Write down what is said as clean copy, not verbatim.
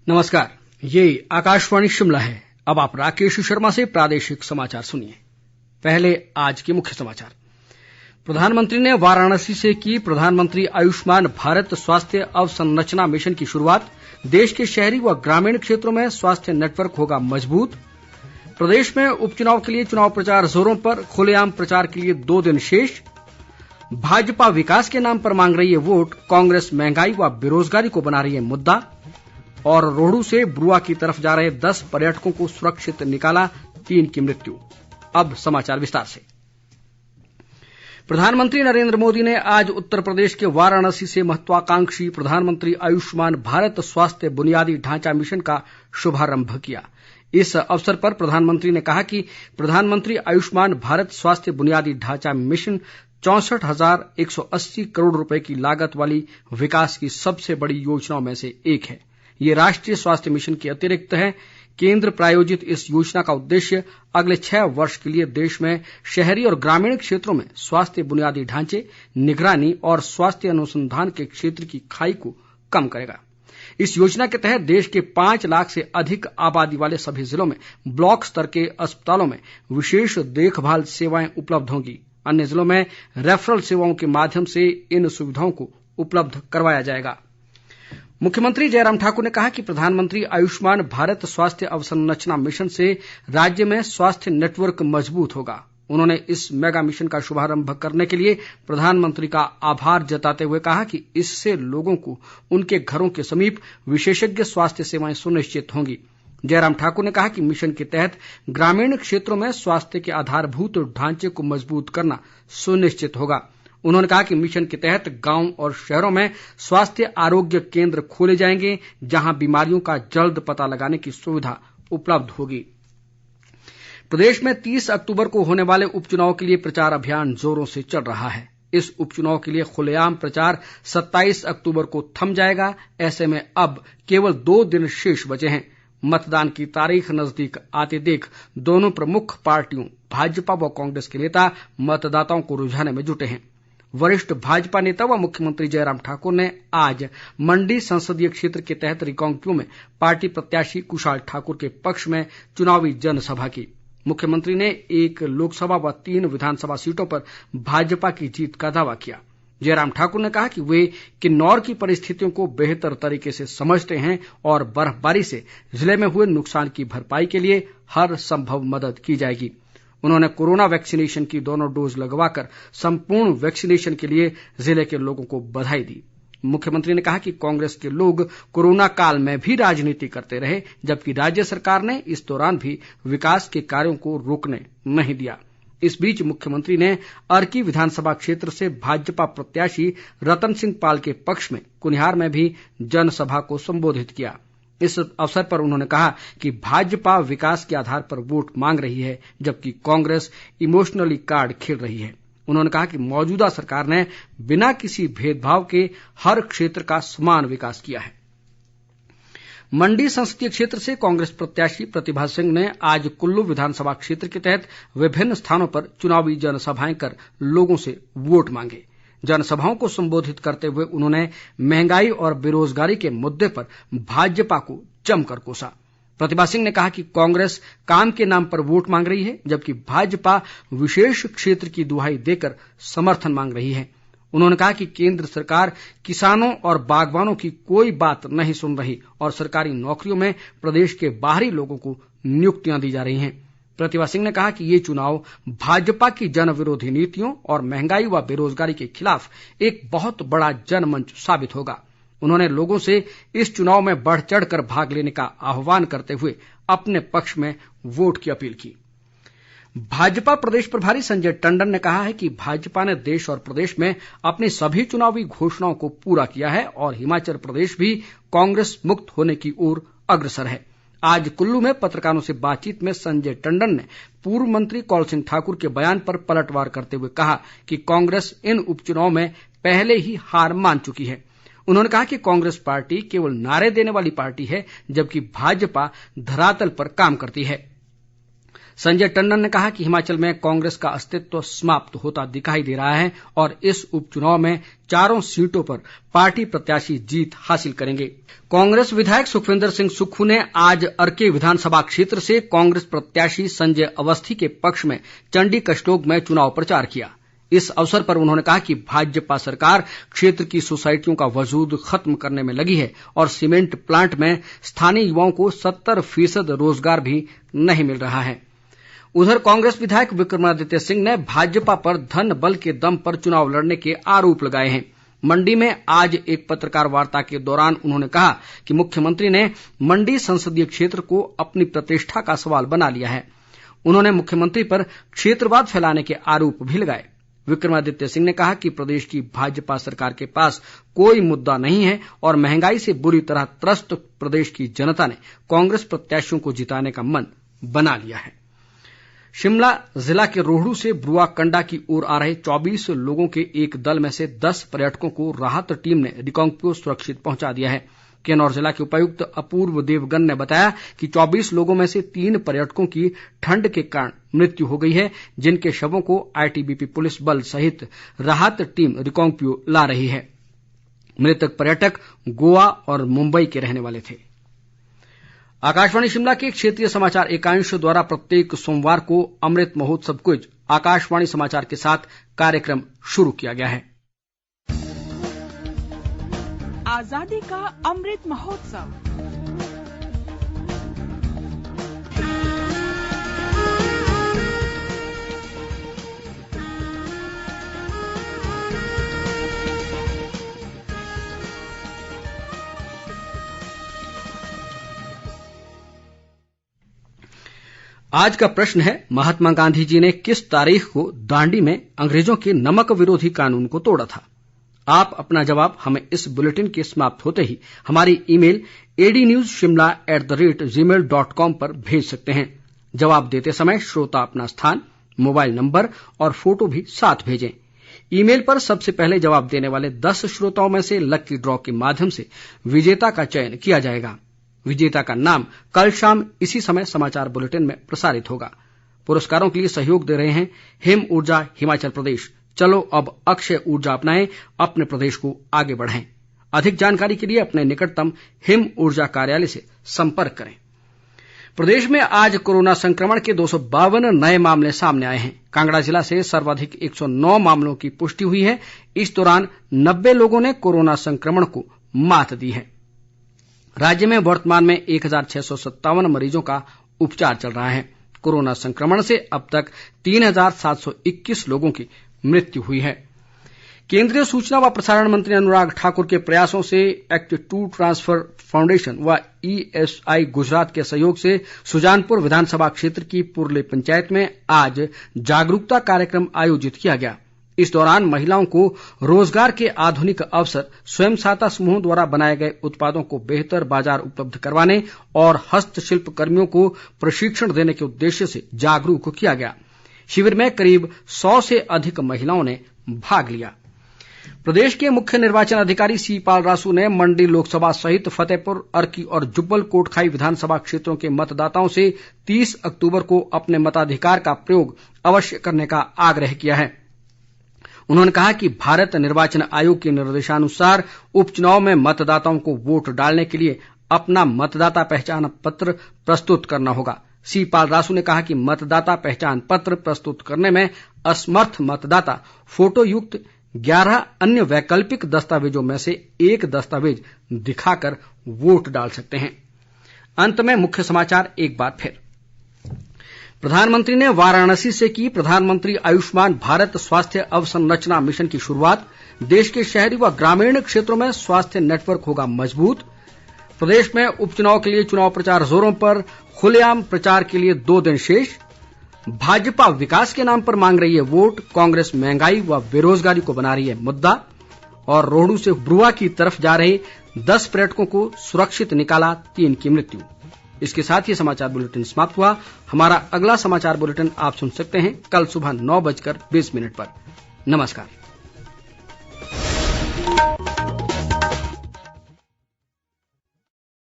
नमस्कार, ये आकाशवाणी शिमला है। अब आप राकेश शर्मा से प्रादेशिक समाचार सुनिए। पहले आज के मुख्य समाचार। प्रधानमंत्री ने वाराणसी से की प्रधानमंत्री आयुष्मान भारत स्वास्थ्य अवसंरचना मिशन की शुरुआत। देश के शहरी व ग्रामीण क्षेत्रों में स्वास्थ्य नेटवर्क होगा मजबूत। प्रदेश में उपचुनाव के लिए चुनाव प्रचार जोरों पर, खुलेआम प्रचार के लिए 2 दिन शेष। भाजपा विकास के नाम पर मांग रही है वोट, कांग्रेस महंगाई व बेरोजगारी को बना रही है मुद्दा। और रोहडू से ब्रुआ की तरफ जा रहे 10 पर्यटकों को सुरक्षित निकाला, 3 की मृत्यु। अब समाचार विस्तार से। प्रधानमंत्री नरेंद्र मोदी ने आज उत्तर प्रदेश के वाराणसी से महत्वाकांक्षी प्रधानमंत्री आयुष्मान भारत स्वास्थ्य बुनियादी ढांचा मिशन का शुभारंभ किया। इस अवसर पर प्रधानमंत्री ने कहा कि प्रधानमंत्री आयुष्मान भारत स्वास्थ्य बुनियादी ढांचा मिशन 64,180 करोड़ रुपए की लागत वाली विकास की सबसे बड़ी योजनाओं में से एक है। ये राष्ट्रीय स्वास्थ्य मिशन के अतिरिक्त है। केंद्र प्रायोजित इस योजना का उद्देश्य अगले 6 वर्ष के लिए देश में शहरी और ग्रामीण क्षेत्रों में स्वास्थ्य बुनियादी ढांचे, निगरानी और स्वास्थ्य अनुसंधान के क्षेत्र की खाई को कम करेगा। इस योजना के तहत देश के 5 लाख से अधिक आबादी वाले सभी जिलों में ब्लॉक स्तर के अस्पतालों में विशेष देखभाल सेवाएं उपलब्ध होंगी। अन्य जिलों में रेफरल सेवाओं के माध्यम से इन सुविधाओं को उपलब्ध करवाया जाएगा। मुख्यमंत्री जयराम ठाकुर ने कहा कि प्रधानमंत्री आयुष्मान भारत स्वास्थ्य अवसंरचना मिशन से राज्य में स्वास्थ्य नेटवर्क मजबूत होगा। उन्होंने इस मेगा मिशन का शुभारंभ करने के लिए प्रधानमंत्री का आभार जताते हुए कहा कि इससे लोगों को उनके घरों के समीप विशेषज्ञ स्वास्थ्य सेवाएं सुनिश्चित होंगी। जयराम ठाकुर ने कहा कि मिशन के तहत ग्रामीण क्षेत्रों में स्वास्थ्य के आधारभूत ढांचे को मजबूत करना सुनिश्चित होगा। उन्होंने कहा कि मिशन के तहत गांव और शहरों में स्वास्थ्य आरोग्य केंद्र खोले जाएंगे, जहां बीमारियों का जल्द पता लगाने की सुविधा उपलब्ध होगी। प्रदेश में 30 अक्टूबर को होने वाले उपचुनाव के लिए प्रचार अभियान जोरों से चल रहा है। इस उपचुनाव के लिए खुलेआम प्रचार 27 अक्टूबर को थम जाएगा। ऐसे में अब केवल 2 दिन शेष बचे हैं। मतदान की तारीख नजदीक आते देख दोनों प्रमुख पार्टियों भाजपा व कांग्रेस के नेता मतदाताओं को रुझाने में जुटे हैं। वरिष्ठ भाजपा नेता व मुख्यमंत्री जयराम ठाकुर ने आज मंडी संसदीय क्षेत्र के तहत रिकांगपिओ में पार्टी प्रत्याशी कुशाल ठाकुर के पक्ष में चुनावी जनसभा की। मुख्यमंत्री ने 1 लोकसभा व 3 विधानसभा सीटों पर भाजपा की जीत का दावा किया। जयराम ठाकुर ने कहा कि वे किन्नौर की परिस्थितियों को बेहतर तरीके से समझते हैं और बर्फबारी से जिले में हुए नुकसान की भरपाई के लिए हर संभव मदद की जाएगी। उन्होंने कोरोना वैक्सीनेशन की दोनों डोज लगवाकर संपूर्ण वैक्सीनेशन के लिए जिले के लोगों को बधाई दी। मुख्यमंत्री ने कहा कि कांग्रेस के लोग कोरोना काल में भी राजनीति करते रहे, जबकि राज्य सरकार ने इस दौरान भी विकास के कार्यों को रोकने नहीं दिया। इस बीच मुख्यमंत्री ने अर्की विधानसभा क्षेत्र से भाजपा प्रत्याशी रतन सिंह पाल के पक्ष में कुनिहार में भी जनसभा को संबोधित किया। इस अवसर पर उन्होंने कहा कि भाजपा विकास के आधार पर वोट मांग रही है, जबकि कांग्रेस इमोशनली कार्ड खेल रही है। उन्होंने कहा कि मौजूदा सरकार ने बिना किसी भेदभाव के हर क्षेत्र का समान विकास किया है। मंडी संसदीय क्षेत्र से कांग्रेस प्रत्याशी प्रतिभा सिंह ने आज कुल्लू विधानसभा क्षेत्र के तहत विभिन्न स्थानों पर चुनावी जनसभाएं कर लोगों से वोट मांगे। जनसभाओं को संबोधित करते हुए उन्होंने महंगाई और बेरोजगारी के मुद्दे पर भाजपा को जमकर कोसा। प्रतिभा सिंह ने कहा कि कांग्रेस काम के नाम पर वोट मांग रही है, जबकि भाजपा विशेष क्षेत्र की दुहाई देकर समर्थन मांग रही है। उन्होंने कहा कि केंद्र सरकार किसानों और बागवानों की कोई बात नहीं सुन रही और सरकारी नौकरियों में प्रदेश के बाहरी लोगों को नियुक्तियां दी जा रही हैं। प्रतिभा सिंह ने कहा कि ये चुनाव भाजपा की जन विरोधी नीतियों और महंगाई व बेरोजगारी के खिलाफ एक बहुत बड़ा जनमंच साबित होगा। उन्होंने लोगों से इस चुनाव में बढ़ चढ़ कर भाग लेने का आह्वान करते हुए अपने पक्ष में वोट की अपील की। भाजपा प्रदेश प्रभारी संजय टंडन ने कहा है कि भाजपा ने देश और प्रदेश में अपनी सभी चुनावी घोषणाओं को पूरा किया है और हिमाचल प्रदेश भी कांग्रेस मुक्त होने की ओर अग्रसर है। आज कुल्लू में पत्रकारों से बातचीत में संजय टंडन ने पूर्व मंत्री कौल सिंह ठाकुर के बयान पर पलटवार करते हुए कहा कि कांग्रेस इन उपचुनाव में पहले ही हार मान चुकी है। उन्होंने कहा कि कांग्रेस पार्टी केवल नारे देने वाली पार्टी है, जबकि भाजपा धरातल पर काम करती है। संजय टंडन ने कहा कि हिमाचल में कांग्रेस का अस्तित्व समाप्त होता दिखाई दे रहा है और इस उपचुनाव में चारों सीटों पर पार्टी प्रत्याशी जीत हासिल करेंगे। कांग्रेस विधायक सुखविंदर सिंह सुक्खू ने आज अर्की विधानसभा क्षेत्र से कांग्रेस प्रत्याशी संजय अवस्थी के पक्ष में चंडी कशलोग में चुनाव प्रचार किया। इस अवसर पर उन्होंने कहा कि भाजपा सरकार क्षेत्र की सोसाइटियों का वजूद खत्म करने में लगी है और सीमेंट प्लांट में स्थानीय युवाओं को 70% रोजगार भी नहीं मिल रहा है। उधर कांग्रेस विधायक विक्रमादित्य सिंह ने भाजपा पर धन बल के दम पर चुनाव लड़ने के आरोप लगाए हैं। मंडी में आज एक पत्रकार वार्ता के दौरान उन्होंने कहा कि मुख्यमंत्री ने मंडी संसदीय क्षेत्र को अपनी प्रतिष्ठा का सवाल बना लिया है। उन्होंने मुख्यमंत्री पर क्षेत्रवाद फैलाने के आरोप भी लगाए। विक्रमादित्य सिंह ने कहा कि प्रदेश की भाजपा सरकार के पास कोई मुद्दा नहीं है और महंगाई से बुरी तरह त्रस्त प्रदेश की जनता ने कांग्रेस प्रत्याशियों को जिताने का मन बना लिया है। शिमला जिला के रोहडू से ब्रुआ कंडा की ओर आ रहे 24 लोगों के एक दल में से 10 पर्यटकों को राहत टीम ने रिकांगपिओ सुरक्षित पहुंचा दिया है। किन्नौर जिला के उपायुक्त अपूर्व देवगन ने बताया कि 24 लोगों में से 3 पर्यटकों की ठंड के कारण मृत्यु हो गई है, जिनके शवों को आईटीबीपी पुलिस बल सहित राहत टीम रिकांगपिओ ला रही है। मृतक पर्यटक गोवा और मुंबई के रहने वाले थे। आकाशवाणी शिमला के क्षेत्रीय समाचार एकांश द्वारा प्रत्येक सोमवार को अमृत महोत्सव क्विज आकाशवाणी समाचार के साथ कार्यक्रम शुरू किया गया है। आजादी का अमृत महोत्सव। आज का प्रश्न है, महात्मा गांधी जी ने किस तारीख को दांडी में अंग्रेजों के नमक विरोधी कानून को तोड़ा था? आप अपना जवाब हमें इस बुलेटिन के समाप्त होते ही हमारी ईमेल adnewsshimla@gmail.com पर भेज सकते हैं। जवाब देते समय श्रोता अपना स्थान, मोबाइल नंबर और फोटो भी साथ भेजें। ईमेल पर सबसे पहले जवाब देने वाले 10 श्रोताओं में से लकी ड्रॉ के माध्यम से विजेता का चयन किया जाएगा। विजेता का नाम कल शाम इसी समय समाचार बुलेटिन में प्रसारित होगा। पुरस्कारों के लिए सहयोग दे रहे हैं हिम ऊर्जा हिमाचल प्रदेश। चलो अब अक्षय ऊर्जा अपनाएं, अपने प्रदेश को आगे बढ़ाएं। अधिक जानकारी के लिए अपने निकटतम हिम ऊर्जा कार्यालय से संपर्क करें। प्रदेश में आज कोरोना संक्रमण के 252 नए मामले सामने आए हैं। कांगड़ा जिला से सर्वाधिक 109 मामलों की पुष्टि हुई है। इस दौरान 90 लोगों ने कोरोना संक्रमण को मात दी है। राज्य में वर्तमान में 1657 मरीजों का उपचार चल रहा है। कोरोना संक्रमण से अब तक 3721 लोगों की मृत्यु हुई है। केंद्रीय सूचना व प्रसारण मंत्री अनुराग ठाकुर के प्रयासों से एक्ट 2 ट्रांसफर फाउंडेशन व ESI गुजरात के सहयोग से सुजानपुर विधानसभा क्षेत्र की पुरले पंचायत में आज जागरूकता कार्यक्रम आयोजित किया गया। इस दौरान महिलाओं को रोजगार के आधुनिक अवसर, स्वयं सहायता समूहों द्वारा बनाए गए उत्पादों को बेहतर बाजार उपलब्ध करवाने और हस्तशिल्प कर्मियों को प्रशिक्षण देने के उद्देश्य से जागरूक किया गया। शिविर में करीब 100 से अधिक महिलाओं ने भाग लिया। प्रदेश के मुख्य निर्वाचन अधिकारी सी.पाल रासू ने मंडी लोकसभा सहित फतेहपुर, अर्की और जुब्बल कोटखाई विधानसभा क्षेत्रों के मतदाताओं से 30 अक्तूबर को अपने मताधिकार का प्रयोग अवश्य करने का आग्रह किया है। उन्होंने कहा कि भारत निर्वाचन आयोग के निर्देशानुसार उपचुनाव में मतदाताओं को वोट डालने के लिए अपना मतदाता पहचान पत्र प्रस्तुत करना होगा। सी.पाल रासू ने कहा कि मतदाता पहचान पत्र प्रस्तुत करने में असमर्थ मतदाता फोटो युक्त 11 अन्य वैकल्पिक दस्तावेजों में से एक दस्तावेज दिखाकर वोट डाल सकते हैं। अंत में मुख्य समाचार एक बार फिर। प्रधानमंत्री ने वाराणसी से की प्रधानमंत्री आयुष्मान भारत स्वास्थ्य अवसंरचना मिशन की शुरुआत। देश के शहरी व ग्रामीण क्षेत्रों में स्वास्थ्य नेटवर्क होगा मजबूत। प्रदेश में उपचुनाव के लिए चुनाव प्रचार जोरों पर, खुलेआम प्रचार के लिए 2 दिन शेष। भाजपा विकास के नाम पर मांग रही है वोट, कांग्रेस महंगाई व बेरोजगारी को बना रही है मुद्दा। और रोहडू से ब्रुआ की तरफ जा रहे 10 पर्यटकों को सुरक्षित निकाला, 3 की मृत्यु। इसके साथ ही समाचार बुलेटिन समाप्त हुआ। हमारा अगला समाचार बुलेटिन आप सुन सकते हैं कल सुबह 9:20 पर। नमस्कार।